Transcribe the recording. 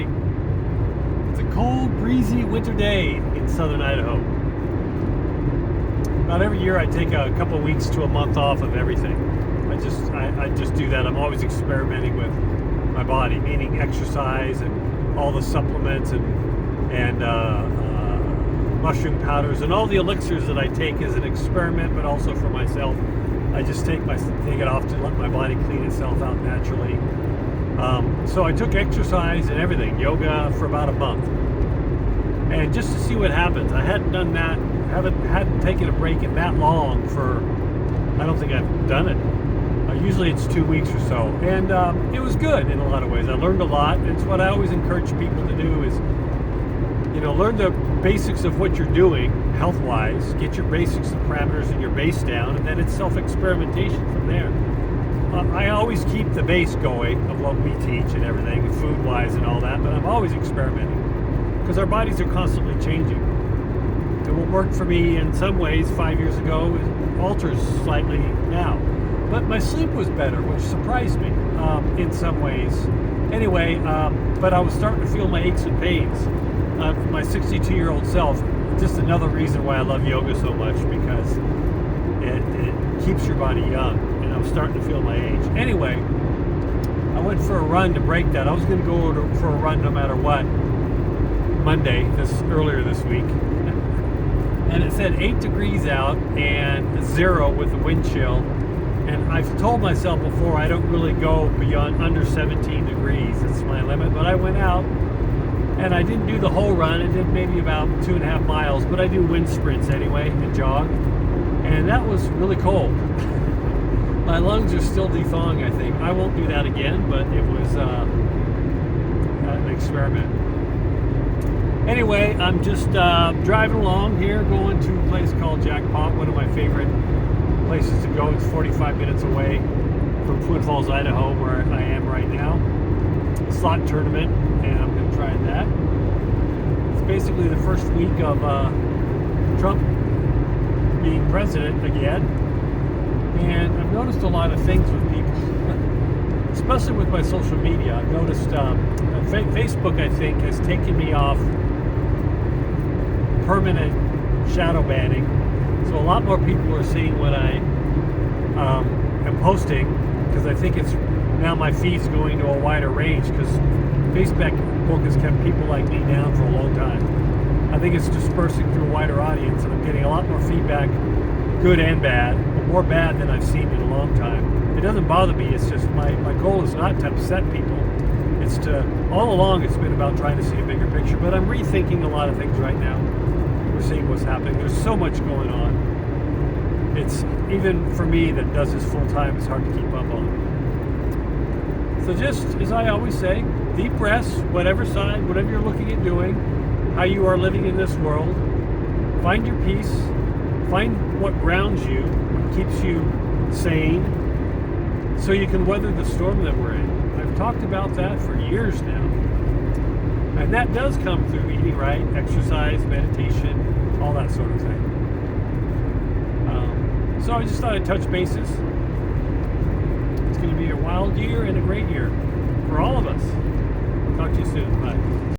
It's a cold, breezy winter day in southern Idaho. About every year I take a couple of weeks to a month off of everything. I just do that. I'm always experimenting with my body, meaning exercise and all the supplements and mushroom powders and all the elixirs that I take as an experiment, but also for myself. I just take it off to let my body clean itself out naturally. So I took exercise and everything, yoga, for about a month, and just to see what happens. I hadn't done that, hadn't taken a break in that long for, I don't think I've done it. Usually it's 2 weeks or so, and it was good in a lot of ways. I learned a lot. It's what I always encourage people to do is, learn the basics of what you're doing health-wise, get your basics and parameters and your base down, and then it's self-experimentation from there. I always keep the base going of what we teach and everything, food-wise and all that, but I'm always experimenting because our bodies are constantly changing. And what worked for me in some ways 5 years ago alters slightly now. But my sleep was better, which surprised me in some ways. Anyway, but I was starting to feel my aches and pains. My 62-year-old self, just another reason why I love yoga so much, because it keeps your body young, and I'm starting to feel my age. Anyway, I went for a run to break that. I was going to go for a run no matter what, Monday, earlier this week. And it said 8 degrees out and 0 with the wind chill. And I've told myself before I don't really go beyond under 17 degrees. It's my limit. But I went out and I didn't do the whole run. I did maybe about 2.5 miles. But I do wind sprints anyway and jog. And that was really cold. My lungs are still de-thawing, I think. I won't do that again, but it was an experiment. Anyway, I'm just driving along here, going to a place called Jackpot, one of my favorite places to go. It's 45 minutes away from Twin Falls, Idaho, where I am right now. Slot tournament, and I'm going to try that. It's basically the first week of Trump being president again, and I've noticed a lot of things with people, especially with my social media. I've noticed Facebook, I think, has taken me off permanent shadow banning. So a lot more people are seeing what I am posting, because I think it's now my feed's going to a wider range, because Facebook has kept people like me down for a long time. I think it's dispersing through a wider audience, and I'm getting a lot more feedback, good and bad, but more bad than I've seen in a long time. It doesn't bother me. It's just my goal is not to upset people. It's all along it's been about trying to see a bigger picture, but I'm rethinking a lot of things right now. We're seeing what's happening. There's so much going on. It's, even for me that does this full time, it's hard to keep up on. So just, as I always say, deep breaths, whatever side, whatever you're looking at doing, how you are living in this world, find your peace, find what grounds you, what keeps you sane, so you can weather the storm that we're in. I've talked about that for years now. And that does come through eating right, exercise, meditation, all that sort of thing. So I just thought I'd touch bases. It's going to be a wild year and a great year for all of us. Talk to you soon. Bye.